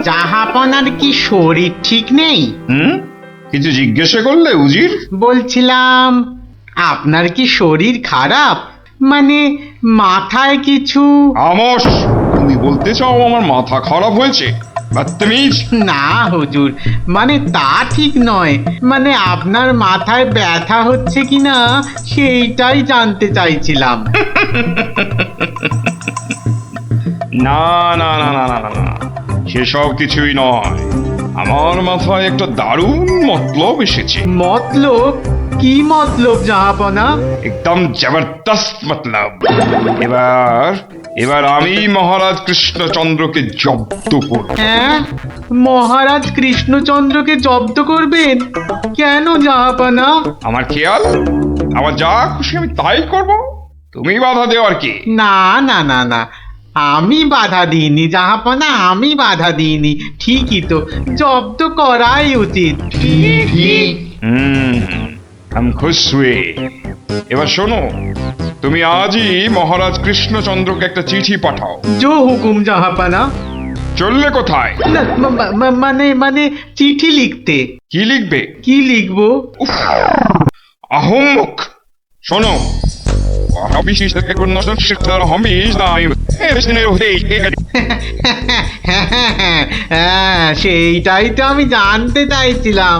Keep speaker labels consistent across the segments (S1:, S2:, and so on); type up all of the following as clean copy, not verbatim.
S1: জাহাপনার কি শরীর ঠিক নেই?
S2: কিছু জিজ্ঞাসা করলে উজির?
S1: বলছিলাম আপনার কি শরীর খারাপ, মানে মাথায় কিছু?
S2: আমস, তুমি বলতে চাও আমার মাথা খারাপ হয়েছে? বদতমিজ!
S1: না হুজুর, মানে তা ঠিক নয়, মানে আপনার মাথায় ব্যথা হচ্ছে কিনা সেইটাই জানতে চাইছিলাম।
S2: না না না না না না না, সেসব কিছুই নয়। আমার মাথায় একটা দারুণ মতলব এসেছে।
S1: মতলব? কি মতলব জাহাপনা?
S2: একদম জবরদস্ত মতলব। এবার এবার আমি মহারাজ কৃষ্ণচন্দ্রকে জব্দ করব।
S1: হ্যাঁ, মহারাজ কৃষ্ণচন্দ্রকে জব্দ করবেন? কেন জাহাপনা?
S2: আমার খেয়াল, আমার যা খুশি আমি তাই করব, তুমি বাধা দেওয়ার কি?
S1: না না না না, আমি বাধা দিইনি জাহাপনা, আমি বাধা দিইনি। ঠিকই তো, জব্দ করাই উচিত।
S2: আমি খুশ হুয়ে। এবার শোনো, তুমি আজই মহারাজ কৃষ্ণচন্দ্রকে একটা চিঠি পাঠাও।
S1: জো হুকুম জাহাপনা।
S2: চললে কোথায়?
S1: না, মানে মানে চিঠি লিখতে।
S2: কি লিখবে?
S1: কি লিখবো?
S2: আহম্মক! শোনো,
S1: হ্যাঁ, সেইটাই তো আমি জানতে চাইছিলাম।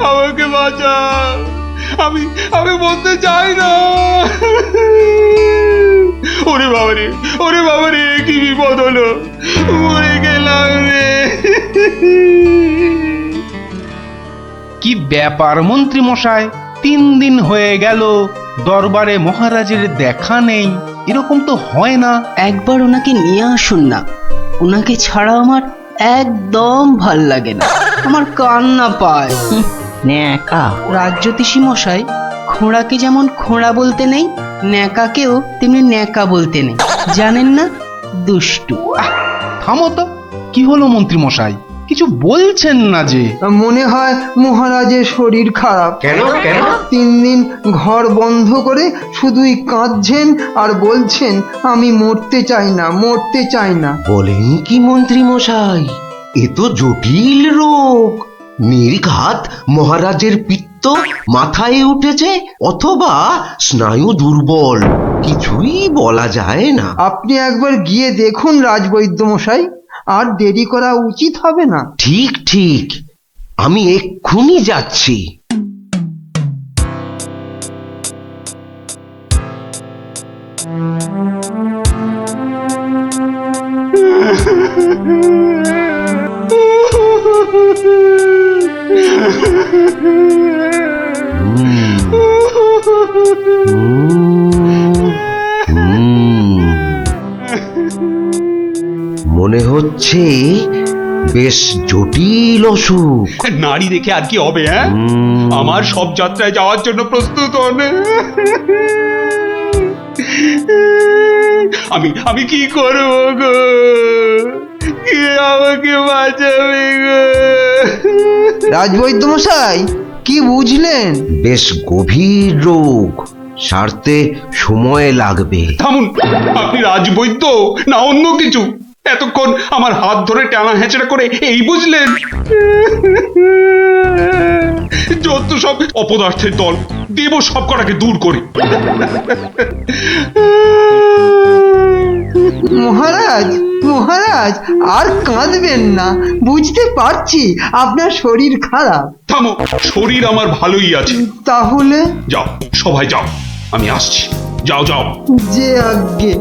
S3: আমাকে বাঁচা, আমি আমি বলতে চাই না। ওরে বাবারে, ওরে বাবারে, কি বিপদ হলো, মরে গেলাম রে।
S4: কি ব্যাপার মন্ত্রী মশাই, 3 দিন হয়ে গেল দরবারে মহারাজের দেখা নেই। এরকম তো হয় না।
S5: একবার ওনাকে নিয়ে আসুন না, ওনাকে ছাড়া আমার একদম ভাল লাগে না, আমার কান্না পায়। ন্যাকা রাজজ্যোতিষী মশাই, খোঁড়াকে যেমন খোঁড়া বলতে নেই, ন্যাকাকেও তেমনি ন্যাকা বলতে নেই, জানেন না? দুষ্টু।
S4: থামো তো, কি হলো মন্ত্রী মশাই, কিছু বলছেন না যে?
S6: মনে হয় মহারাজের শরীর খারাপ।
S1: কেন কেন?
S6: 3 দিন ঘর বন্ধ করে শুধুই কাঁদছেন আর বলছেন আমি মরতে চাই না, মরতে চাই না।
S7: বলেন কি মন্ত্রী মশাই, এ তো জটিল রোগ। নির্ঘাত মহারাজের পিত্ত মাথায় উঠেছে, অথবা স্নায়ু দুর্বল, কিছুই বলা যায় না।
S6: আপনি একবার গিয়ে দেখুন রাজবৈদ্য মশাই, আর দেরি করা উচিত হবে না।
S7: ঠিক ঠিক, আমি এক্ষুনি যাচ্ছি। মনে হচ্ছে বেশ জটিল অসুখ।
S3: নারী দেখে আর কি হবে? হ্যাঁ, আমার সব যাত্রায় যাওয়ার জন্য প্রস্তুত হন। আমি কি করবো গো? কে আমাকে বাঁচাবে গো?
S6: রাজবৈদ্য মশাই, কি বুঝলেন?
S7: বেশ গভীর রোগ, সারতে সময় লাগবে।
S3: থামুন, আপনি রাজবৈদ্য না অন্য কিছু? এতক্ষণ আমার হাত ধরে টানা হেঁচড়া করে এই বুঝলেন? যত সব অপদার্থের দল, দেব সব কটাকে দূর করে।
S6: মহারাজ, মহারাজ, আর কাঁদবেন না, বুঝতে পারছি আপনার শরীর খারাপ।
S3: থামো, শরীর আমার ভালোই আছে।
S6: তাহলে
S3: যাও, সবাই যাও, আমি আসছি। যাও যাও।
S6: যে আজ্ঞে।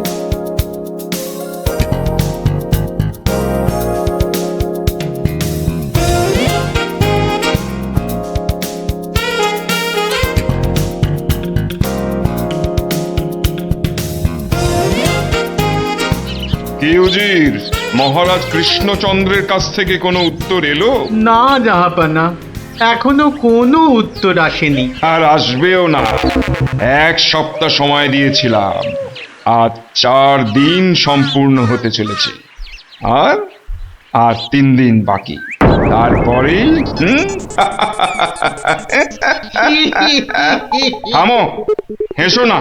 S2: কি উজির, মহারাজ কৃষ্ণচন্দ্রের কাছ থেকে কোনো উত্তর এলো?
S1: না জাহাপনা, এখনো কোনো উত্তর আসেনি।
S2: আর আসবেও না। 1 সপ্তাহ সময় দিয়েছিলাম, আজ 4 দিন সম্পূর্ণ হতে চলেছে, আর আর 3 দিন বাকি। তারপরে থামো, হেসো না।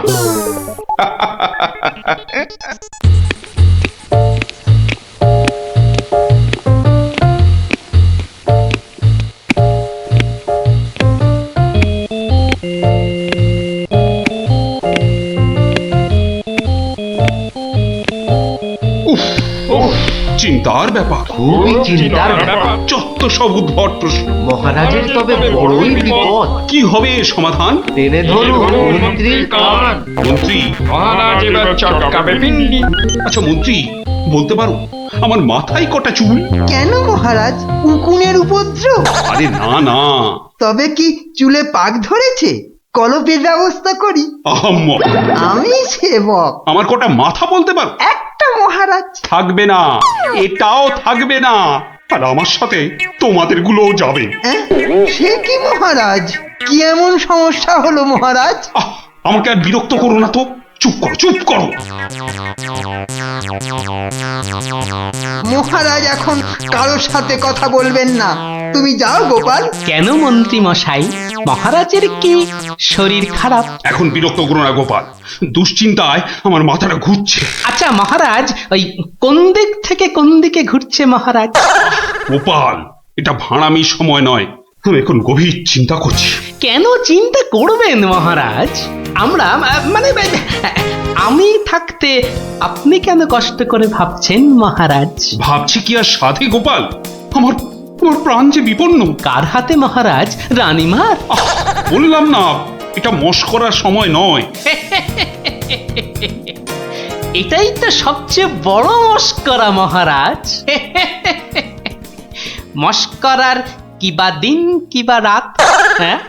S3: উফ, চিন্তার ব্যাপার,
S7: খুবই চিন্তার ব্যাপার।
S3: যত সব উদ্ভট প্রশ্ন।
S7: মহারাজের তবে বড়ই বিপদ।
S3: কি হবে এর সমাধান?
S7: টেনে ধরুন মন্ত্রীর কান।
S3: মন্ত্রী,
S2: মহারাজ এবার চটকাবে পিন্ডি।
S3: আচ্ছা মন্ত্রী, বলতে পারো আমার মাথায় কটা চুল?
S6: কেন মহারাজ, উকুনের উপদ্রব?
S3: আরে না না,
S6: তবে কি চুলে পাক ধরেছে? কলপের ব্যবস্থা করি।
S3: আহাম্মক।
S6: আমি সেবক।
S3: আমার কটা মাথা বলতে পারো?
S6: একটা মহারাজ।
S3: থাকবে না, এটাও থাকবে না, আর আমার সাথে তোমাদের গুলোও যাবে।
S6: সে কি মহারাজ? কি এমন সমস্যা হলো মহারাজ?
S3: আহ, আমাকে আর বিরক্ত করো না তো, চুপ করো চুপ করো।
S6: মহারাজ এখন কারোর সাথে কথা বলবেন না। তুমি যাও গোপাল।
S5: কেন মন্ত্রী মশাই, মহারাজের কি শরীর খারাপ?
S3: এখন বিরক্ত করো না গোপাল, দুশ্চিন্তায় আমার মাথাটা ঘুরছে।
S5: আচ্ছা মহারাজ, ওই কোন দিক থেকে কোন দিকে ঘুরছে মহারাজ?
S3: গোপাল, এটা ভাড়ামি সময় নয়, আমি এখন গভীর চিন্তা করছি।
S5: কেন চিন্তা করবেন মহারাজ? আমরা মানে আমি থাকতে আপনি কেন কষ্ট করে ভাবছেন মহারাজ?
S3: ভাবছি কি আর সাধে গোপাল, আমার আমার প্রাণ যে বিপন্ন।
S5: কার হাতে মহারাজ? রানীমার?
S3: আহ, বললাম না, এটা মস্করার সময় নয়।
S5: এটাই তো সবচেয়ে বড় মস্করা মহারাজ। মস্করার কিবা দিন কিবা রাত, হ্যাঁ?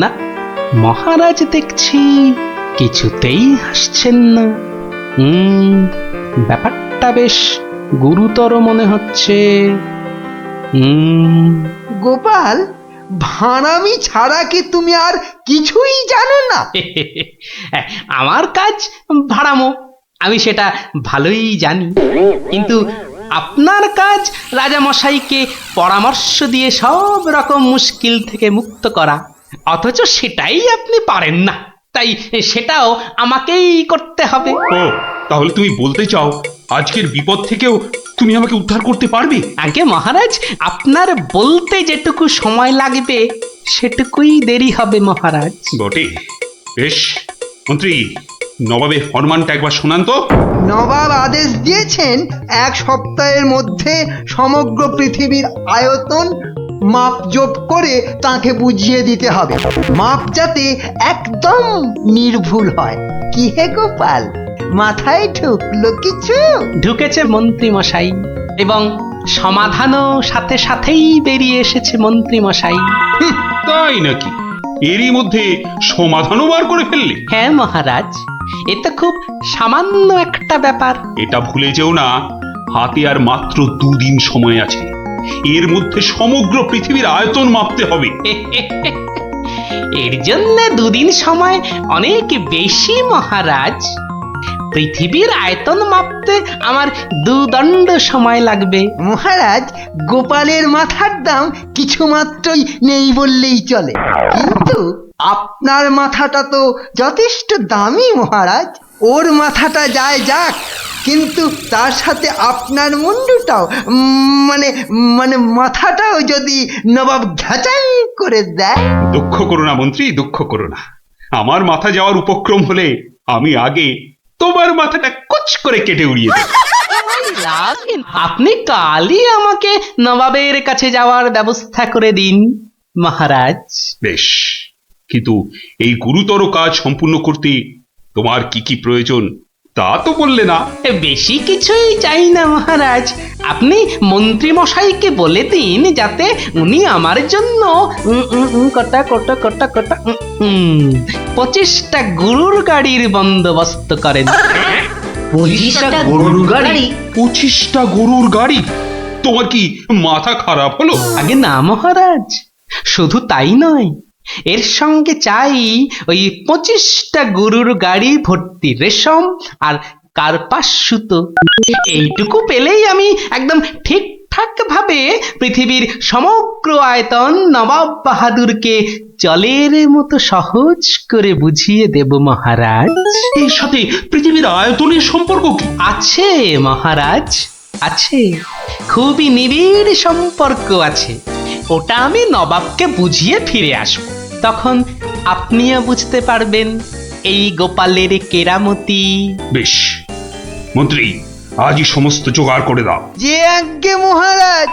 S5: না, মহারাজ দেখছি কিছুতেই হাসছেন না। ব্যাপারটা বেশ গুরুতর মনে হচ্ছে।
S6: গোপাল, ভাঁড়ামি ছাড়া কি তুমি আর কিছুই জানো না?
S5: আমার কাজ ভাড়ামো, আমি সেটা ভালোই জানি, কিন্তু আপনার কাজ রাজামশাইকে পরামর্শ দিয়ে সব রকম মুশকিল থেকে মুক্ত করা, অথচ সেটাই আপনি পারেন না, তাই সেটাও আমাকেই করতে হবে।
S3: ও, তাহলে তুমি বলতে চাও আজকের বিপদ থেকেও তুমি আমাকে উদ্ধার করতে পারবে?
S5: আগে মহারাজ, আপনার বলতে যেটুকু সময় লাগবে সেটুকুই দেরি হবে মহারাজ।
S3: বটে, বেশ। মন্ত্রী, নবাবের ফরমানটা একবার শোনান তো।
S6: নবাব আদেশ দিয়েছেন 1 সপ্তাহের মধ্যে সমগ্র পৃথিবীর আয়তন মাপজোপ করে তাকে বুঝিয়ে দিতে হবে। মাপ যাতে একদম নির্ভুল হয়। কি হে গোপাল, মাথায় ঢুকলো কিছু?
S5: ঢুকেছে মন্ত্রী মশাই, এবং সমাধানও সাথে সাথেই বেরিয়ে এসেছে মন্ত্রী মশাই।
S3: তাই নাকি? এরই মধ্যে সমাধানও বার করে ফেললে?
S5: হ্যাঁ মহারাজ, এ তো খুব সামান্য একটা ব্যাপার।
S3: এটা ভুলে যেও না, হাতে আর মাত্র 2 দিন সময় আছে। এর মধ্যে সমগ্র পৃথিবীর আয়তন মাপতে হবে।
S5: এর জন্য 2 দিন সময় অনেক বেশি মহারাজ। পৃথিবীর আয়তন মাপতে আমার 2 দণ্ড সময় লাগবে।
S6: মহারাজ, গোপালের মাথার দাম কিছু মাত্রই নেই বললেই চলে, কিন্তু আপনার মাথাটা তো যথেষ্ট দামি মহারাজ। ওর মাথাটা যায় যাক, কিন্তু তার সাথে আপনার মুন্ডুটাও মানে মানে মাথাটাও যদি নবাব ঘাচাই করে দেয়।
S3: দুঃখ করো না মন্ত্রী, দুঃখ করো না। আমার মাথা যাওয়ার উপক্রম হলে আমি আগে তোমার মাথাটা কুচ করে কেটে উড়িয়ে দেব।
S5: আপনি কালই আমাকে নবাবের কাছে যাওয়ার ব্যবস্থা করে দিন মহারাজ।
S3: বেশ, কিন্তু এই গুরুতর কাজ সম্পূর্ণ করতে তোমার কি কি প্রয়োজন তা তো বললে না।
S5: বেশি কিছুই চাই না মহারাজ, আপনি মন্ত্রী মশাইকে বলে দিন যাতে উনি আমার জন্য কটা 25টা গরুর গাড়ির বন্দোবস্ত করেন।
S7: 25টা গরুর গাড়ি?
S3: 25টা গরুর গাড়ি? তোমার কি মাথা খারাপ হলো?
S5: আগে না মহারাজ, শুধু তাই নয়, এর সঙ্গে চাই ওই 25টা গরুর গাড়ি ভর্তি রেশম আর কার্পাস সুতো। এইটুকু পেলেই আমি একদম ঠিকঠাক ভাবে পৃথিবীর সমগ্র আয়তন নবাব বাহাদুরকে জলের মতো সহজ করে বুঝিয়ে দেব মহারাজ।
S3: এর সাথে পৃথিবীর আয়তনের সম্পর্ক কি?
S5: আছে মহারাজ, আছে, খুবই নিবিড় সম্পর্ক আছে। ওটা আমি নবাবকে বুঝিয়ে ফিরে আসব, তখন আপনিও বুঝতে পারবেন এই গোপালের কেরামতি।
S3: বেশ, মন্ত্রী আজই সমস্ত জোগাড় করে দাও।
S6: যে আজ্ঞে মহারাজ।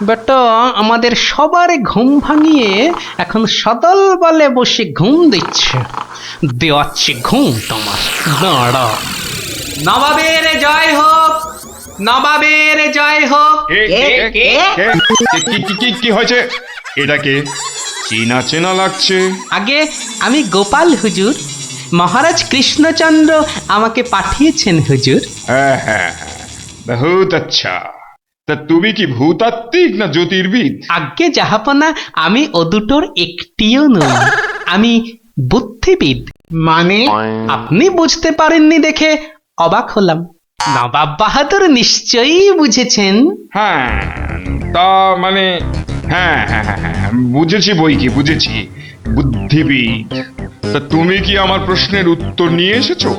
S5: বেটা আমাদের সবার ঘুম ভাঙিয়ে এখন সদল বলে বসে ঘুম দিচ্ছে। দেওয়াচ্ছে ঘুম তোমার, দাঁড়া। নবাবের জয় হোক, নবাবের জয় হোক।
S2: কি হয়েছে? এটাকে চেনা চেনা লাগছে।
S5: আগে আমি গোপাল হুজুর, মহারাজ কৃষ্ণচন্দ্র আমাকে পাঠিয়েছেন হুজুর।
S2: হ্যাঁ হ্যাঁ হ্যাঁ, বহুত আচ্ছা। তা তুমি কি ভূতাত্ত্বিক না জ্যোতির্বিদ?
S5: আজ্ঞে জাহাপনা, আমি ও দুটোর একটিও নই, আমি বুদ্ধিবিদ।
S1: মানে
S5: আপনি বুঝতে পারেননি দেখে অবাক হলাম, নবাব বাহাদুর নিশ্চয়ই বুঝেছেন।
S2: হ্যাঁ, তা মানে হ্যাঁ হ্যাঁ হ্যাঁ হ্যাঁ, বুঝেছি বই কি, বুঝেছি, বুদ্ধিবিদ। তা তুমি কি আমার প্রশ্নের উত্তর নিয়ে এসেছো?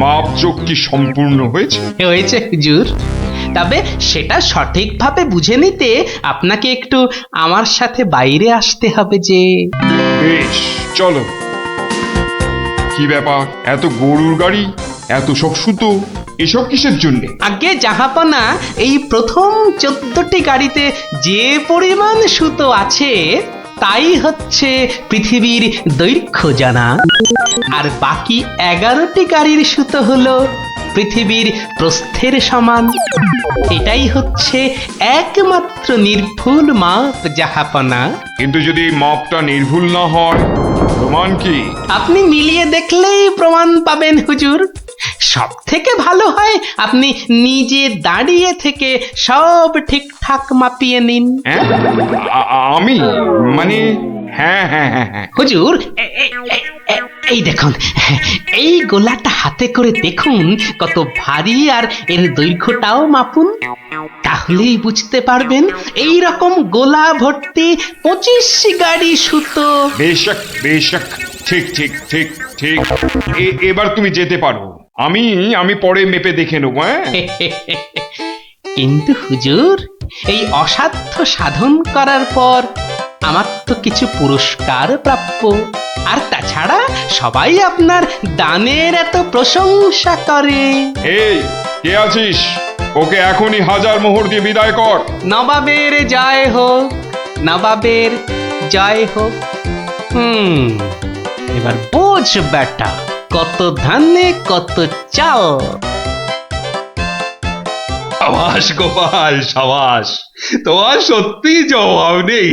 S2: মাপযোগ কি সম্পূর্ণ হয়েছে?
S5: হয়েছে হুজুর, তবে সেটা সঠিকভাবে বুঝে নিতে আপনাকে একটু আমার সাথে বাইরে আসতে হবে যে।
S2: বেশ, চলো। কি ব্যাপার, এত গরুর গাড়ি, এত সব সুতো, এসব কিসের জন্যে?
S5: আগে জাহাপনা, এই প্রথম 14টি গাড়িতে যে পরিমাণ সুতো আছে তাই হচ্ছে পৃথিবীর দৈর্ঘ্য জানা, আর বাকি 11টি গাড়ির সুতো হলো পৃথিবীর প্রস্থের সমান। এটাই হচ্ছে একমাত্র নির্ভুল মাপ জাহাপনা।
S2: কিন্তু যদি এই মাপটা নির্ভুল না হয়, প্রমাণ কি?
S5: আপনি মিলিয়ে দেখলেই প্রমাণ পাবেন হুজুর। সব থেকে ভালো হয় আপনি নিজে দাঁড়িয়ে থেকে সব ঠিকঠাক মাপিয়ে নিন।
S2: হ্যাঁ, আমি মানে হ্যাঁ হ্যাঁ হ্যাঁ হ্যাঁ।
S5: হুজুর, এই দেখুন, এই গোলাটা হাতে করে দেখুন কত ভারী, আর এর দৈর্ঘ্যটাও মাপুন, তাহলেই বুঝতে পারবেন এই রকম গোলা ভর্তি 25 গাড়ি সুতো।
S2: বেশক বেশক, ঠিক ঠিক ঠিক ঠিক। এবার তুমি যেতে পারো, আমি পরে মেপে দেখে নেবো। হ্যাঁ,
S5: কিন্তু হুজুর, এই অসাধ্য সাধন করার পর আমার তো কিছু পুরস্কার প্রাপ্য, আর তাছাড়া সবাই আপনার দানের এত প্রশংসা করে।
S2: এই কে আছিস? ওকে এখনই 1000 মোহর দিয়ে বিদায় কর।
S5: নবাবের জয় হোক, নবাবের জয় হোক। এবার বোঝ বেটা, কত ধানে কত চাল।
S3: সাবাস গোপাল, সাবাস, তোমার সত্যি জবাব নেই।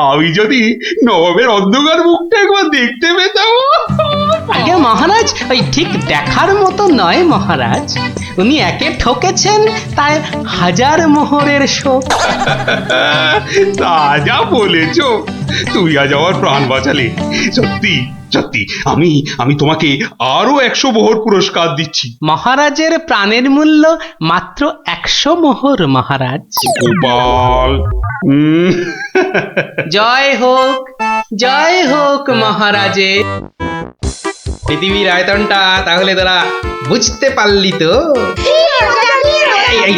S3: আমি যদি নবাবের অন্ধকার মুখটা একবার দেখতে পেতাম।
S5: আগে মহারাজ, ওই ঠিক দেখার মতো নয় মহারাজ, উনি একে ঠকেছেন, তাই 1000 মোহরের শোক।
S3: তা যা বলেছ, তুই আজ আমার প্রাণ বাঁচালে। সত্যি সত্যি, আমি তোমাকে আরো 100 মোহর পুরস্কার দিচ্ছি।
S5: মহারাজের প্রাণের মূল্য মাত্র 100 মোহর মহারাজ।
S3: গোপাল,
S5: জয় হোক মহারাজের। পৃথিবীর আয়তনটা তাহলে তোরা বুঝতে পারলি তো? এই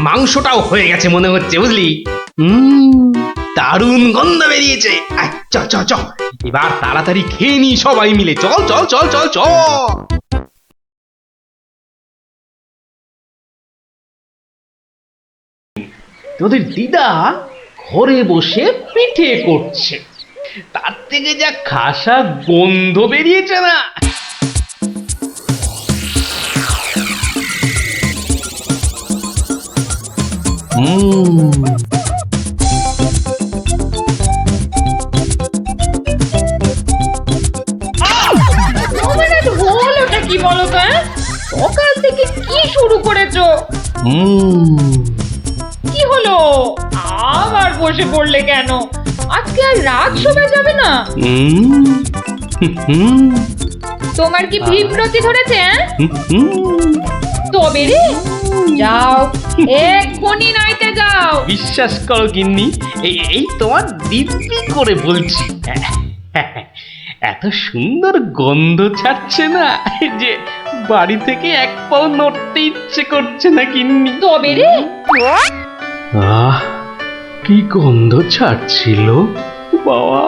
S5: মাংসটাও হয়ে গেছে মনে হচ্ছে, বুঝলি?
S4: দারুণ গন্ধ বেরিয়েছে। আয়, চল চল চল, এবার তাড়াতাড়ি খেয়ে নি সবাই মিলে। চল চল চল চল চল। তোদের দিদা ঘরে বসে পিঠে করছে, তার থেকে যা খাসা গন্ধ বেরিয়েছে না।
S8: তোমাদের হলোটা কি বলো তো? সকাল থেকে কি শুরু করেছো? কি হলো? আবার বসে পড়লে কেন? আজকে আর রাত শোভা যাবে না? তোমার কি বিব্রতি ধরেছে? তবে রে, যাও এক্ষুনি নাইতে যাও।
S4: বিশ্বাস করো গিন্নি, এই তোমার দিব্যি করে বলছি, এত সুন্দর গন্ধ ছাড়ছে না যে বাড়ি থেকে এক পাও নড়তে ইচ্ছে করছে না গিন্নি।
S8: তবে রে,
S4: আহ, কি গন্ধ ছাড়ছিল বাবা।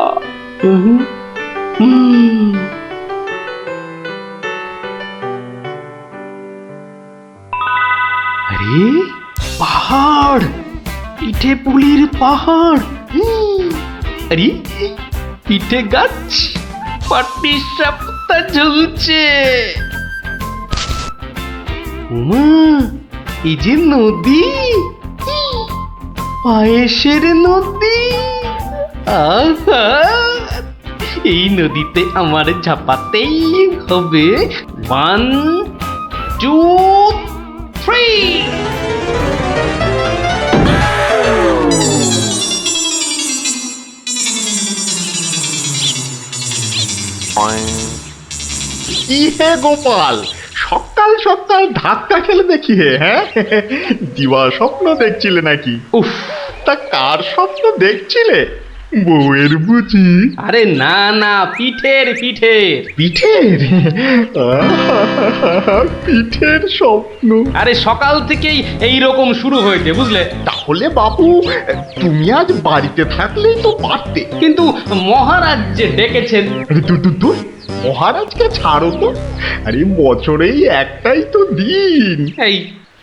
S4: আরে পাহাড়, পিঠে পুলির পাহাড়। আরে পিঠে গাছ, পাটি সাপটা ঝুলছে। উমা, এই যে নদী, পায়েসের নদী। আহা, এই নদীতে আমার ঝাপাতেই হবে। 1, 2, 3।
S9: কি হে গোপাল, সকাল সকাল ধাক্কা খেলে দেখি হে, হ্যাঁ? দিবা স্বপ্ন দেখছিলে নাকি?
S4: উফ,
S9: তা কার স্বপ্ন দেখছিলে? বউয়ের বুঝি?
S4: আরে না না, পিঠের পিঠের।
S9: পিঠের? পিঠের স্বপ্ন?
S4: আরে সকাল থেকেই এই রকম শুরু হয়েছে, বুঝলে।
S9: তাহলে বাবু তুমি আজ বাড়িতে থাকলেই তো পারতে।
S4: কিন্তু মহারাজ যে ডেকেছেন।
S9: আরে দূর, মহারাজকে ছাড়ো তো। আরে বছরেই একটাই তো দিন।
S4: এই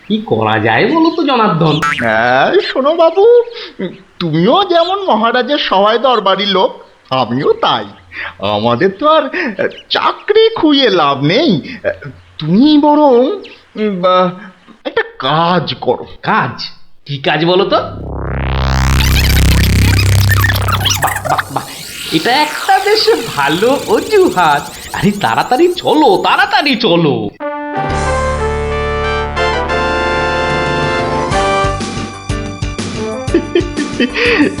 S4: কি করা যায় বলো তো জনার্দন?
S9: হ্যাঁ শোনো বাবু, তুমিও যেমন মহারাজের সবাই দরবারি লোক, আমিও তাই। আমাদের তো আর চাকরি খুইয়ে লাভ নেই। তুমি বরং একটা কাজ করো।
S4: কাজ? কি কাজ বলো তো? বাহ বাহ বাহ, এটা একটা বেশ ভালো অজুহাত। আরে তাড়াতাড়ি চলো, তাড়াতাড়ি চলো।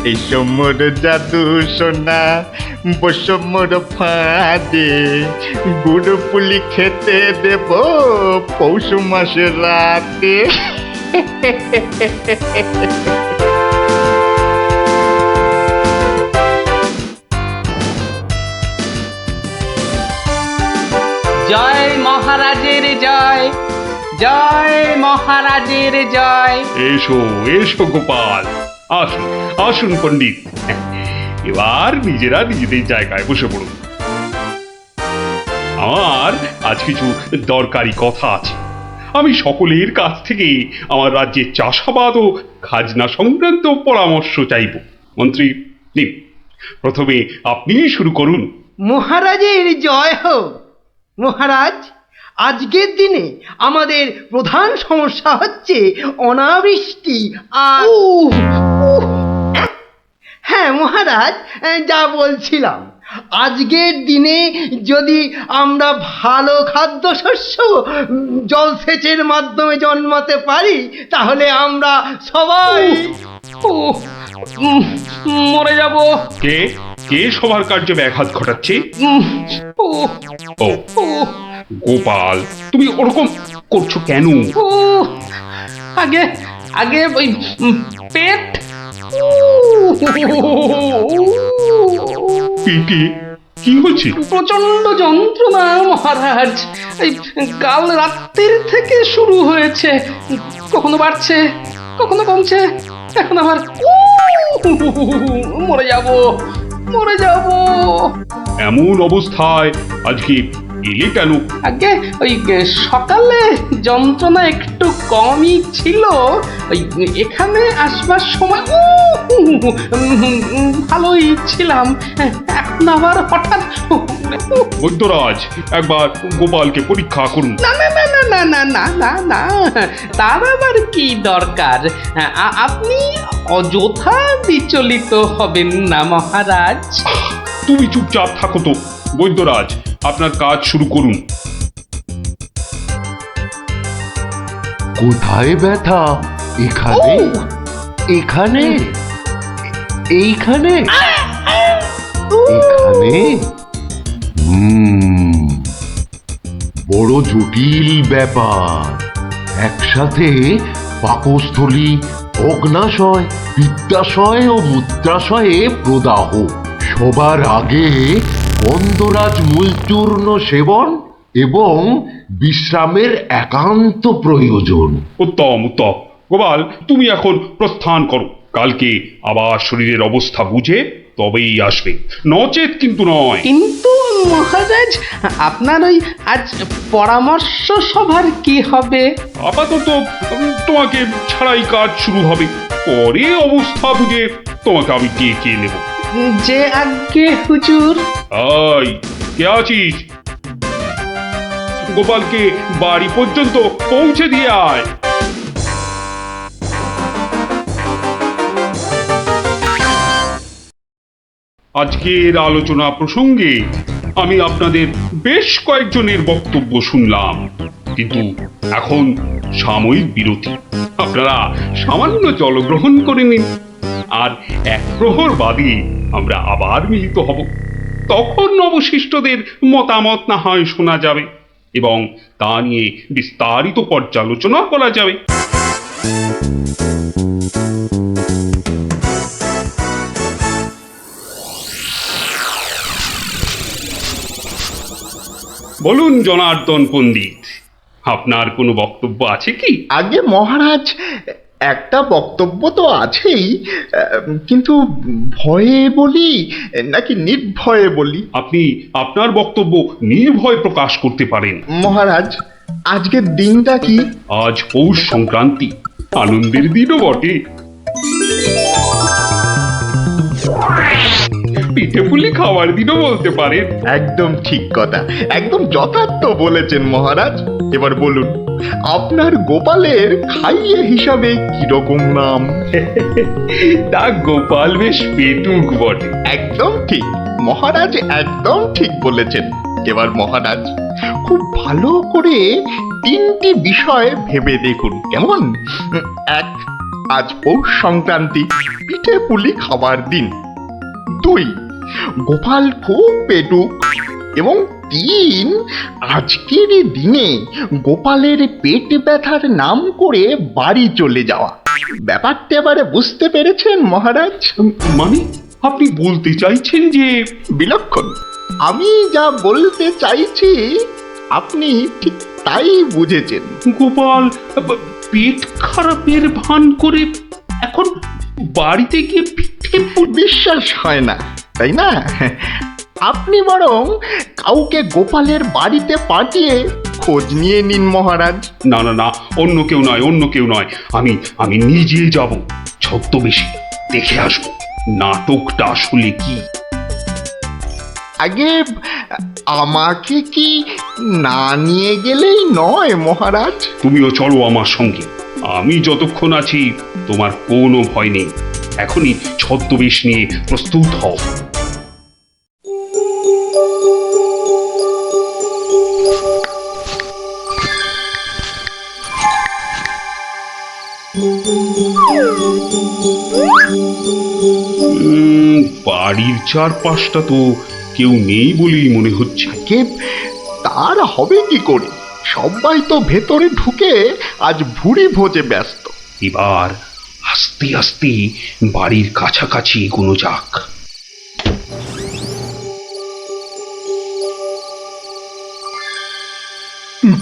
S9: এই সমর জাদু সোনা বসমর ফাঁদে, গুড় পুলি খেতে দেব পৌষ মাসের রাতে।
S4: জয় মহারাজের জয়, জয় মহারাজের জয়।
S3: এসো এসো গোপাল, আসুন আসুন পণ্ডিত, এবার নিজেরা নিজেদের জায়গায় বসে পড়ুন। আমার আজ কিছু দরকারি কথা আছে। আমি সকলের কাছ থেকে আমার রাজ্যের চাষাবাদ ও খাজনা সংক্রান্ত পরামর্শ চাইব। মন্ত্রী নিন, প্রথমে আপনিই শুরু করুন।
S6: মহারাজের জয় হোক। মহারাজ, আজকের দিনে আমাদের প্রধান সমস্যা হচ্ছে অনাবৃষ্টি আর হ্যাঁ মহারাজ, যা বলছিলাম, আজকের দিনে যদি আমরা ভালো খাদ্যশস্য জলসেচের মাধ্যমে জন্মাতে পারি, তাহলে আমরা সবাই
S4: মরে যাব।
S3: কে কে সবার কার্যে ব্যাঘাত ঘটাচ্ছে? ও গোপাল, তুমি ওরকম করছো কেন?
S4: আগে আগে ওই পেট।
S3: পেটে কি হচ্ছে?
S4: প্রচন্ড যন্ত্রণা মহারাজ। এই কাল রাত্রির থেকে শুরু হয়েছে, কখনো বাড়ছে কখনো কমছে, এখন আবার মরে যাব, মরে যাব।
S3: এমন অবস্থায় আজকে এলে কেন?
S4: আগে ওই সকালে যন্ত্রণা একটু কমই ছিল, ওই এখানে আসবার সময় ভালোই ছিলাম, এখন আবার হঠাৎ
S3: বৈদ্যরাজ, একবার গোপালকে পরীক্ষা করুন।
S4: না না না না না না না না না, তার আবার কি দরকার? আপনি অযথা বিচলিত হবেন না মহারাজ।
S3: তুমি চুপচাপ থাকো তো। বৈদ্যরাজ, আপনার কাজ শুরু করুন।
S7: কোথায় ব্যথা? এখানে? এখানে? এইখানে? এখানে? বড় জটিল ব্যাপার। একসাথে পাকস্থলী, অগ্নাশয়, পিত্তাশয় ও মূত্রাশয়ে প্রদাহ। সবার আগে গন্ধরাজ মূলচূর্ণ সেবন এবং বিশ্রামের একান্ত প্রয়োজন।
S3: উত্তম উত্তম। গোপাল, তুমি এখন প্রস্থান করো। কালকে আবার শরীরের অবস্থা বুঝে তবেই আসবে, নচেত কিন্তু নয়।
S4: কিন্তু মহারাজ, আপনার ওই আজ পরামর্শ সভার কি হবে?
S3: আপাতত তোমাকে ছাড়াই কাজ শুরু হবে, পরে অবস্থা বুঝে তোমাকে আমি ডেকে নেব।
S4: যে আজ্ঞে হুজুর।
S3: আই, কে আছিস? গোপালকে বাড়ি পর্যন্ত পৌঁছে দিয়ে আয়। আজকের আলোচনা প্রসঙ্গে আমি আপনাদের বেশ কয়েকজনের বক্তব্য শুনলাম, কিন্তু এখন সাময়িক বিরতি। আপনারা সামান্য জলগ্রহণ করে নিন, আর এক প্রহর বাদে আমরা আবার মিলিত হব। তখন অবশিষ্টদের মতামত না হয় শোনা যাবে এবং তা নিয়ে বিস্তারিত পর্যালোচনা করা যাবে। বলুন জনার্দন পণ্ডিত, আপনার কোনো বক্তব্য আছে কি?
S9: আগে মহারাজ, একটা বক্তব্য তো আছেই, কিন্তু ভয়ে বলি নাকি নির্ভয়ে বলি?
S3: আপনি আপনার বক্তব্য নির্ভয় প্রকাশ করতে পারেন।
S9: মহারাজ, আজকের দিনটা কি?
S3: আজ পৌষ সংক্রান্তি, আনন্দের দিনও বটে। পিঠে পুলি খাওয়ার দিনও বলতে পারেন।
S9: একদম ঠিক কথা, একদম যথার্থ বলেছেন মহারাজ। এবার বলুন, আপনার গোপালের খাইয়ে হিসাবে কিরকম নাম?
S3: তা গোপাল বেশ পেটুক বটে।
S9: একদম ঠিক মহারাজ, একদম ঠিক বলেছেন। এবার মহারাজ, খুব ভালো করে তিনটি বিষয় ভেবে দেখুন, কেমন? এক, আজ পৌষ সংক্রান্তি, পিঠে পুলি খাবার দিন। দুই, গোপাল খুব পেটুক। এবং তিন, আজকের দিনে গোপালের পেট ব্যথার নাম করে বাড়ি চলে যাওয়া। ব্যাপারটা এবারে বুঝতে পেরেছেন মহারাজ?
S3: মানে আপনি বলতে চাইছেন যে?
S9: বিলক্ষণ। আমি যা বলতে চাইছি আপনি ঠিক তাই বুঝেছেন।
S3: গোপাল পেট খারাপের ভান করে এখন বাড়িতে গিয়ে পিঠে
S9: বিশ্বাস হয় না, তাই না? আপনি বরং কাউকে গোপালের বাড়িতে পাঠিয়ে খোঁজ নিয়ে নিন মহারাজ।
S3: না না না, অন্য কেউ নয়, অন্য কেউ নয়, আমি নিজে যাব, ছদ্মবেশে দেখে আসবো নাটকটা আসলে কি।
S9: আগে আমাকে কি না নিয়ে গেলেই নয় মহারাজ?
S3: তুমিও চলো আমার সঙ্গে। আমি যতক্ষণ আছি তোমার কোনো ভয় নেই। এখনই ছদ্মবেশ নিয়ে প্রস্তুত হও। বাড়ির চারপাশটা তো কেউ নেই বলেই মনে হচ্ছে।
S9: কে তার হবে কি করে? সবাই তো ভেতরে ঢুকে আজ ভুরি ভোজে ব্যস্ত।
S3: এবার আস্তে আস্তে বাড়ির কাছাকাছি এগোনো যাক।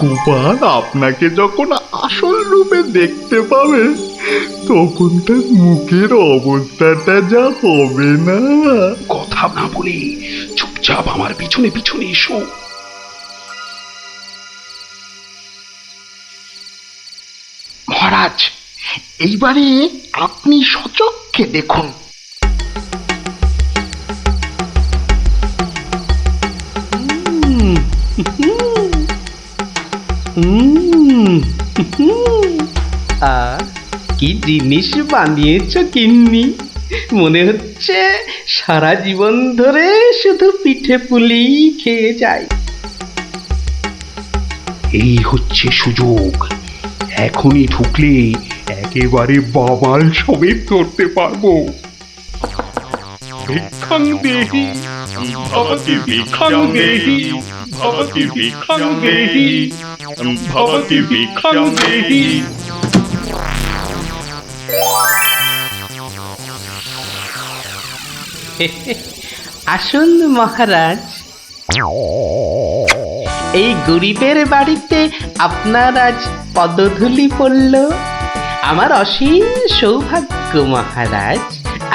S9: গোপাল আপনাকে যখন আসল রূপে দেখতে পাবে তখন তার মুখের অবস্থাটা যা হবে না।
S3: কথা না বলে চুপচাপ আমার পিছনে পিছনে এসো।
S9: মহারাজ, এইবারে আপনি সচক্ষে দেখুন।
S4: কি জিনিস বানিয়েছ গিন্নি, মনে হচ্ছে সারা জীবন ধরে শুধু পিঠে পুলি খেয়ে যাই।
S3: এই হচ্ছে সুযোগ, এখনই ঢুকলে একেবারে বাবাল সমেত ধরতে পারবো। ভিক্ষাং দেহি ভবতি ভিক্ষাং দেহি ভবতি ভিক্ষাং দেহি ভবতি ভিক্ষাং দেহি।
S4: আসুন মহারাজ, এই গরিবের বাড়িতে আপনার আজ পদধূলি পড়ল, আমার অসীম সৌভাগ্য মহারাজ।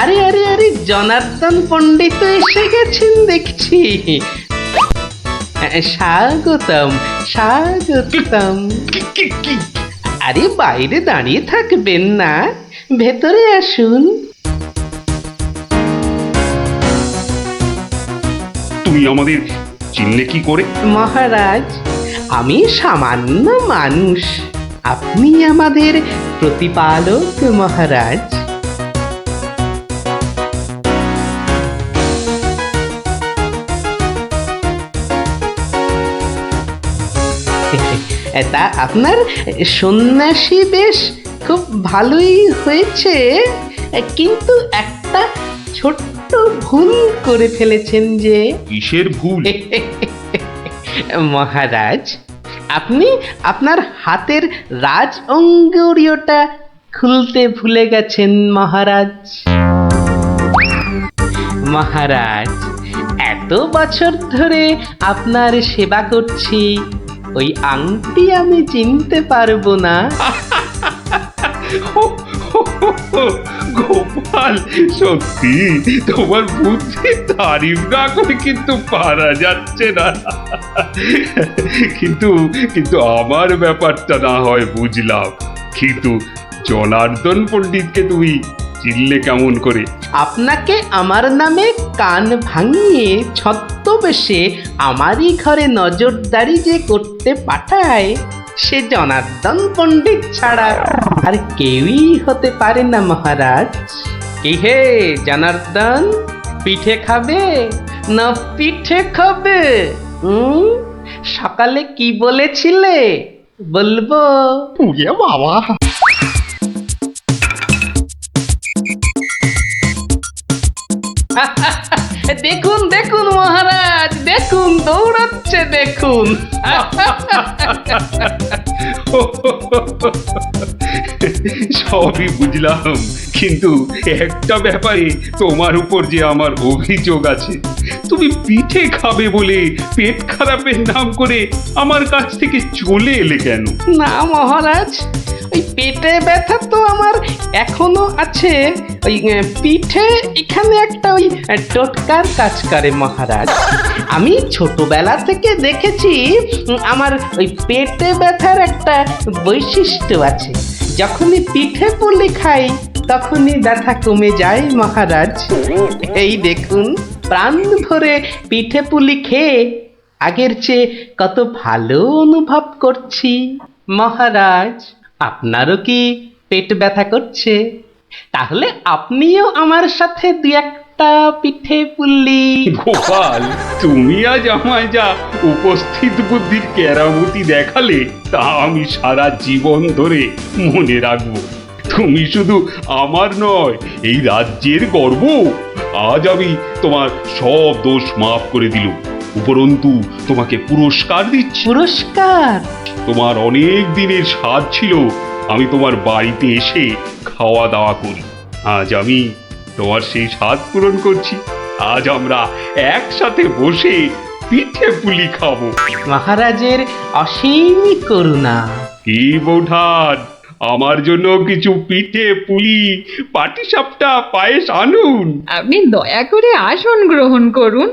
S4: আরে আরে আরে, জনার্দন পণ্ডিত এসে গেছেন দেখছি। স্বাগতম স্বাগতম। আরে বাইরে দাঁড়িয়ে থাকবেন না, ভেতরে আসুন।
S3: তুমি আমাদের চিনলে কি করে?
S4: মহারাজ, আমি সামান্য মানুষ, আপনি আমাদের প্রতিপালক মহারাজ। তা আপনার সন্ন্যাসী বেশ খুব ভালোই হয়েছে, কিন্তু একটা ছোট্ট ভুল করে ফেলেছেন যে।
S3: কিসের ভুল?
S4: মহারাজ, আপনি আপনার হাতের রাজ অঙ্গুরীয়টা খুলতে ভুলে গেছেন মহারাজ। মহারাজ, এত বছর ধরে আপনার সেবা করছি, ওই আংটি আমি চিনতে পারবো না?
S3: গোপাল, সত্যি তোমার বুদ্ধি তারিফ না করে কিন্তু পারা যাচ্ছে না। কিন্তু কিন্তু আমার ব্যাপারটা না হয় বুঝলাম, কিন্তু জনার্দন পণ্ডিতকে তুমি চিনলে কেমন করে?
S4: আপনাকে আমার নামে কান ভাঙিয়ে ছদ্মবেশে আমারই ঘরে নজরদারি যে করতে পাঠায়, সে জনার্দন পণ্ডিত ছাড়া আর কেউই হতে পারে না মহারাজ। কি হে জনার্দন, পিঠে খাবে না পিঠে খাবে? সকালে কি বলেছিলে বলবো?
S9: পুড়ে বাবা!
S4: দেখুন দেখুন মহারাজ, দেখুন দৌড়াচ্ছে দেখুন।
S3: সবই বুঝলাম, কিন্তু একটা ব্যাপারে তোমার উপর যে আমার অভিযোগ আছে। তুমি পিঠে খাবে বলে পেট খারাপের নাম করে আমার কাছ থেকে চলে এলে কেন?
S4: না মহারাজ, ওই পেটে ব্যথা তো আমার এখনো আছে। ওই পিঠে এখানে একটা ওই টোটকার কাজ করে মহারাজ। আমি ছোটবেলা থেকে দেখেছি আমার ওই পেটে ব্যথার একটা বৈশিষ্ট্য আছে, যখনই পিঠে পুলি খাই তখনই ব্যথা কমে যায় মহারাজ। এই দেখুন, প্রাণ ভরে পিঠে পুলি খেয়ে আগের চেয়ে কত ভালো অনুভব করছি মহারাজ। আপনারও কি পেট ব্যথা করছে? তাহলে আপনিও আমার সাথে দু একটা পিঠে পুলি।
S3: গোপাল, তুমি আজ আমায় যা উপস্থিত বুদ্ধির কেরামতি দেখালে তা আমি সারা জীবন ধরে মনে রাখবো। তুমি শুধু আমার নয়, এই রাজ্যের গর্ব। আজ আমি তোমার সব দোষ মাফ করে দিলাম, উপরন্তু তোমাকে পুরস্কার দিচ্ছি।
S4: পুরস্কার?
S3: তোমার অনেক দিনের স্বাদ ছিল আমি তোমার বাড়িতে এসে খাওয়া দাওয়া করি। আজ আমি তোমার সেই স্বাদ পূরণ করছি। আজ আমরা একসাথে বসে পিঠে পুলি খাবো।
S4: মহারাজের অসীম করুণা।
S3: কি বৌঠান, আমার জন্য কিছু পিঠে পুলি পাটিসাপটা পায়েস আনুন।
S8: আপনি দয়া করে আসন গ্রহণ করুন।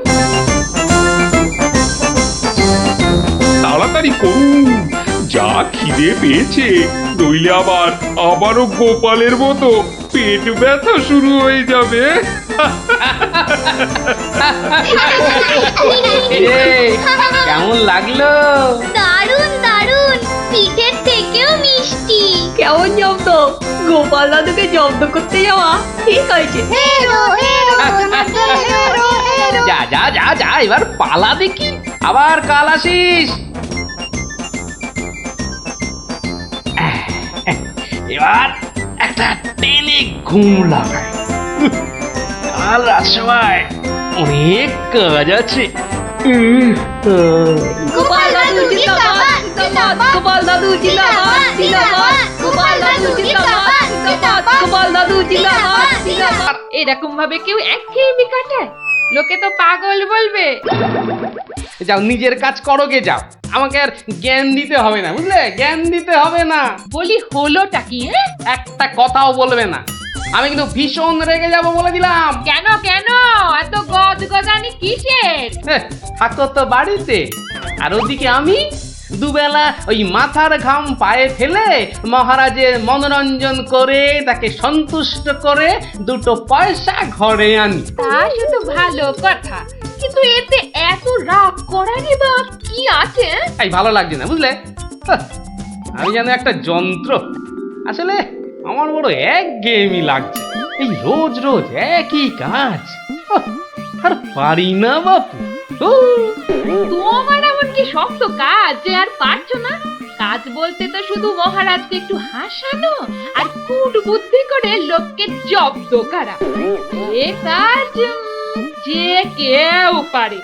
S3: তাড়াতাড়ি করুন, যা খিদে পেয়েছে, নইলে আবারও গোপালের মতো পেট ব্যথা শুরু হয়ে যাবে।
S4: কেমন লাগলো?
S10: দারুণ দারুণ, পিঠের থেকেও মিষ্টি।
S8: কেমন জব্দ? গোপাল দাদুকে জব্দ করতে যাওয়া ঠিক হয়েছে।
S4: যা যা যা যা, এবার পালা দেখি, আবার কাল আসিস। এবার একটা টেনে ঘুম লাগায়। কাল রাজসভায় অনেক কাজ আছে।
S10: গোপাল দাদু জিন্দাবাদ, জিন্দাবাদ।
S8: গোপাল দাদু জিন্দাবাদ, জিন্দাবাদ। গোপাল দাদু জিন্দাবাদ, জিন্দাবাদ। গোপাল দাদু জিন্দাবাদ, জিন্দাবাদ। এরকম ভাবে কেউ একঘেয়েমি কাটায়? লোকে তো পাগল বলবে।
S4: যাও, নিজের কাজ করো গে, যাও। আমাকে আর জ্ঞান দিতে হবে না, বুঝলে? জ্ঞান দিতে হবে না।
S8: বলি হলোটা কি?
S4: একটা কথাও বলবে না, আমি কিন্তু ভীষণ রেগে যাব বলে দিলাম।
S8: কেন কেন এত গজগজানি কিসের?
S4: থাকো তো বাড়িতে, আর ওদিকে আমি দুবেলা ওই মাথার ঘাম পায়ে ফেলে মহারাজের মনোরঞ্জন করে তাকে সন্তুষ্ট করে দুটো পয়সা ঘরে আনি।
S8: তা শুধু ভালো কথা, কিন্তু এতে এত রাগ করারই বা কি আছে?
S4: এই ভালো লাগছে না, বুঝলে? আমি যেন একটা যন্ত্র। আসলে আমার বড় একঘেয়েমি লাগছে, এই রোজ রোজ একই কাজ। আর পারি না বাপু।
S8: তোমার এমন কি শক্ত কাজ যে আর পারছো না? কাজ বলতে তো শুধু মহারাজকে একটু হাসানো আর কূট বুদ্ধি করে লোককে জব্দ করা। এ কাজ যে কেউ পারে,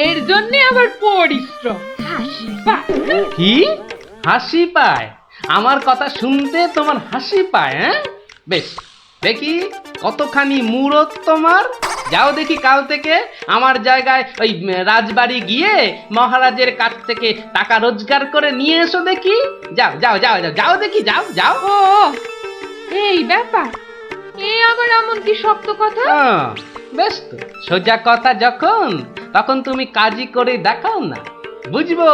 S8: এর জন্য আবার পরিশ্রম। হাসি পায়।
S4: কি হাসি পায়? আমার কথা শুনতে তোমার হাসি পায়? হ্যাঁ, বেশ, দেখি কতখানি মুরত তোমার। যাও দেখি কাল থেকে আমার জায়গায় ওই রাজবাড়ি গিয়ে মহারাজের কাছ থেকে টাকা রোজগার করে নিয়ে এসো দেখি। যাও যাও যাও যাও যাও দেখি, যাও যাও।
S8: ও এই ব্যাপার, এ আবার এমন কি শক্ত কথা?
S4: বেশ তো, সোজা কথা যখন, তখন তুমি কাজই করে দেখাও না, বুঝবো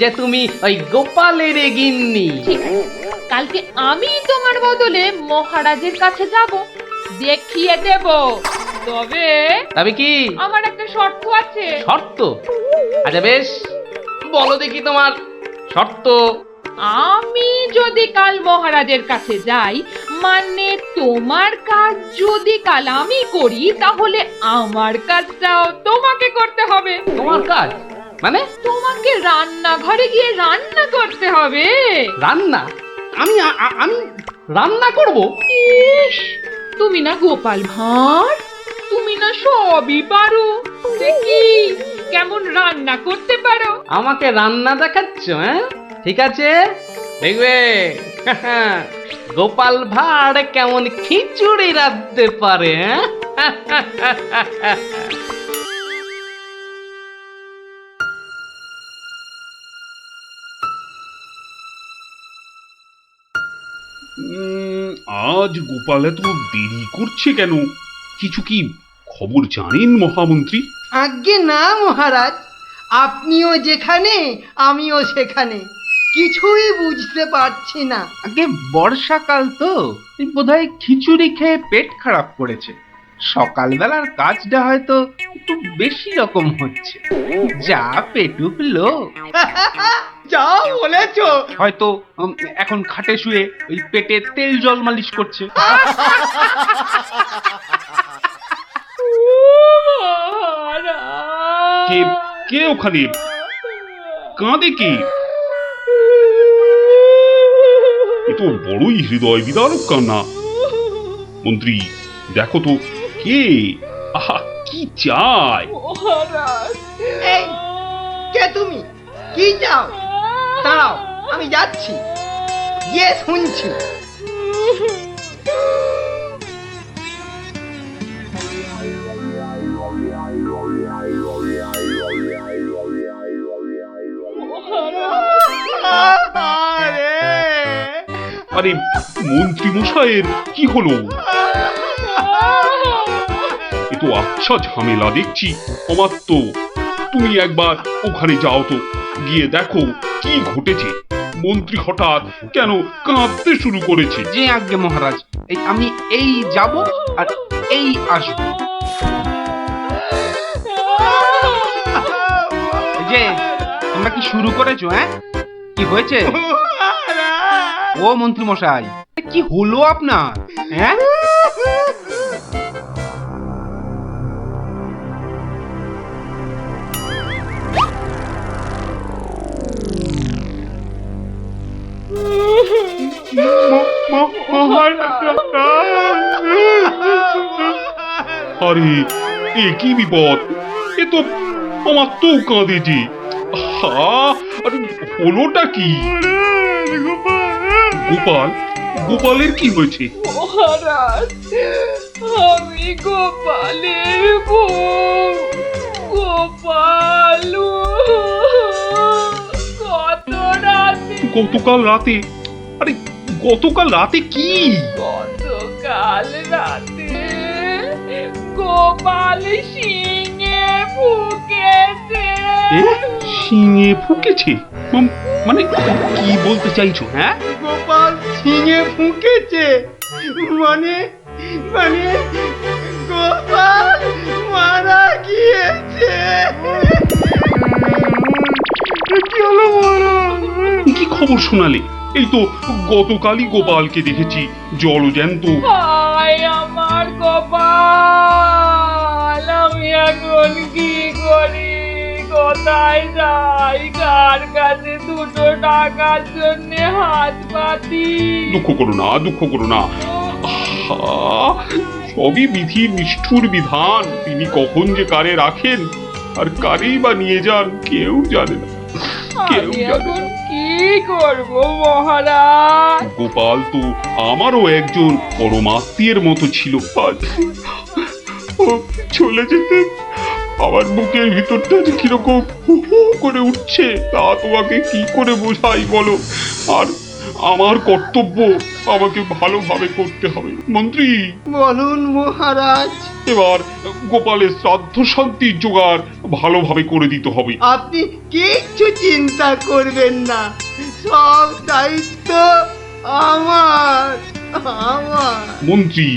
S4: যে তুমি ওই গোপালের গিন্নি।
S8: ঠিক আছে, কালকে আমি তোমার বদলে মহারাজের কাছে যাব, দেখিয়ে দেব। তবে
S4: কি
S8: আমার একটা শর্ত আছে।
S4: শর্ত? আচ্ছা বেশ, বলো দেখি তোমার শর্ত।
S8: আমি যদি কাল মহারাজের কাছে যাই, মানে তোমার কাজ যদি কাল আমি করি, তাহলে আমার কাজটাও তোমাকে করতে হবে।
S4: তোমার কাজ মানে?
S8: তোমাকে রান্নাঘরে গিয়ে রান্না করতে হবে।
S4: রান্না? আমি আমি রান্না করব?
S8: ইস, তুমি না গোপাল ভাঁড়, তুমি না সবই পারো। দেখি কেমন রান্না করতে পারো।
S4: আমাকে রান্না দেখাচ্ছ? হ্যাঁ, ঠিক আছে, দেখবে গোপাল ভাঁড় কেমন খিচুড়ি রাঁধতে পারে। হ্যাঁ,
S3: আজ গোপাল এত দেরি করছে কেন? কিছু কি খবর জানেন মহামন্ত্রী?
S6: আজ্ঞে না মহারাজ, আপনিও যেখানে আমিও সেখানে, কিছুই বুঝতে পারছি না।
S11: আগে বর্ষাকাল তো, বোধহয় খিচুড়ি খেয়ে পেট খারাপ করেছে। সকালবেলার কাজটা হয়তো একটু বেশি রকম হচ্ছে, যা পেটুক লোক।
S6: যা বলেছো।
S11: হয়তো এখন খাটে শুয়ে ওই পেটে তেল জল মালিশ করছে।
S3: কে কে ওখানে কাঁদে? কে? এ তো বড়ই হৃদয় বিদারক কান্না। মন্ত্রী, দেখো তো কে? আহা, কি চায়?
S6: এই, কে তুমি? কি চাও? দাঁড়াও, আমি যাচ্ছি, গিয়ে শুনছি।
S3: আরে মন্ত্রী মশাইয়ের কি হলো? এ তো আচ্ছা ঝামেলা দেখছি। অমাত্য, তুমি একবার ওখানে যাও তো, গিয়ে দেখো কি ঘটেছে। মন্ত্রী হঠাৎ কেন কাঁদতে শুরু করেছে?
S11: যে আজ্ঞে মহারাজ, এই আমি এই যাব আর এই আসব। এই যে তোমরা কি শুরু করেছো? হ্যাঁ, কি হয়েছে? ও মন্ত্রী মশাই, কি হলো আপনার? হ্যাঁ,
S3: আরে এ কি বিপদ! এ তো অমাত্য কাঁদে যে। আরে হলোটা কি? গোপাল, গোপালের কি হয়েছে?
S8: মহারাজ, আমি গোপালের বউ। গোপাল কত রাতে,
S3: গতকাল রাতে? আরে গতকাল রাতে কি?
S8: গতকাল রাতে গোপাল শিঙে ফুকেছে।
S3: শিঙে ফুকেছে? মানে কি বলতে চাইছো? হ্যাঁ,
S6: গোপাল ছিঙে ফুঁকেছে মানে মানে গোপাল মারা গিয়েছে।
S3: কি খবর শোনালে? এই তো গতকালই গোপালকে দেখেছি জলজ্যান্ত।
S8: হায় আমার গোপাল, আমি এখন কি করি? কোথায় যাই? কার কাছে দুটো টাকার জন্য হাত পাতি?
S3: দুঃখ করো না, দুঃখ করো না। সবই বিধির নিষ্ঠুর বিধান। তিনি কখন যে কারে রাখেন আর কারেই বা নিয়ে যান কেউ জানে না, কেউ
S8: আমি
S3: জানে
S8: এখন
S3: না।
S8: কি করব মহারাজ?
S3: গোপাল তো আমারও একজন পরমাত্মীয়ের মতো ছিল। আজ ও চলে যেতে আমার বুকের ভিতরটা যে কিরকম হু হু করে উঠছে, তা তোমাকে কি করে বোঝাই বলো? আর আমার কর্তব্য আমাকে ভালোভাবে করতে হবে। মন্ত্রী,
S6: বলুন মহারাজ।
S3: এবার গোপালের শ্রাদ্ধ শান্তির জোগাড় ভালোভাবে করে দিতে হবে।
S6: আপনি কিচ্ছু চিন্তা করবেন না, সব দায়িত্ব আমার আমার।
S3: মন্ত্রী,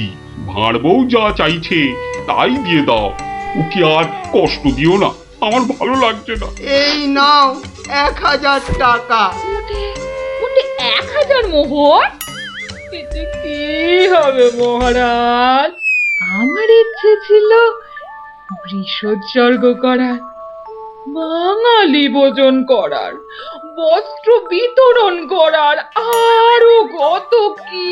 S3: ভাঁড় বউ যা চাইছে তাই দিয়ে দাও। ওকে আর কষ্ট দিও না, আমার ভালো লাগছে না।
S6: এই নাও 1000 টাকা।
S8: ওটা 1000 মোহর? এতে কি হবে মহারাজ? আমার ইচ্ছে ছিল বৃষোৎসর্গ করার, বাঙালি ভোজন করার, বস্ত্র বিতরণ করার, আরো কত কি।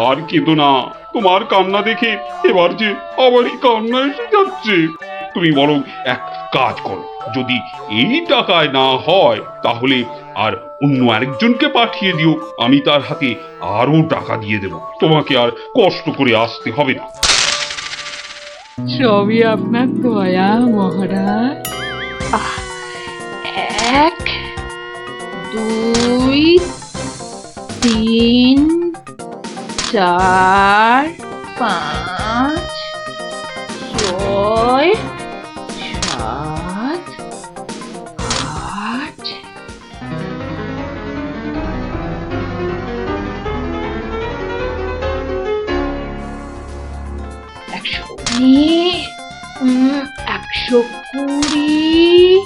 S3: আর কেঁদো না, তোমার কান্না দেখে এবার যে আমারই কান্না এসে যাচ্ছে। তুমি বরং এক কাজ করো, যদি এই টাকায় না হয় তাহলে আর অন্য আরেকজনকে পাঠিয়ে দিও, আমি তার হাতে আরো টাকা দিয়ে দেব। তোমাকে আর কষ্ট করে আসতে হবে না।
S8: সবই আপনার দয়া মহারাজ। 1 2 3 4 5 6 7 8 120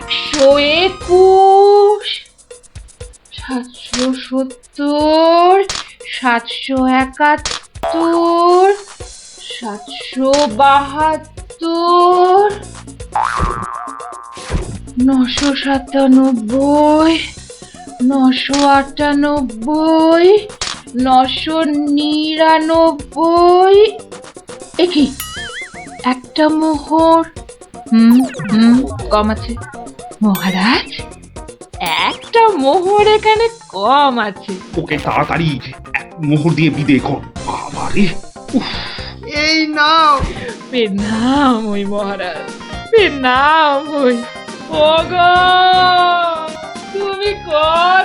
S8: 121 770 771 772 997 998 999। একই একটা মোহর। কম আছে মহারাজ, একটা মোহর এখানে কম আছে।
S3: ওকে তাড়াতাড়ি এক মোহর দিয়ে বিদে কর। বাবারে,
S6: এই নাও।
S8: প্রণাম ওই মহারাজ, প্রণাম ওই। ওগো, তুমি কই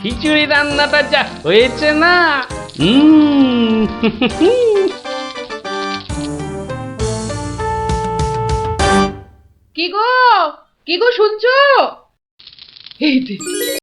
S4: খিচুড়ি রান্নাটা যা হয়েছে না
S8: কি গো শুনছো? এই যে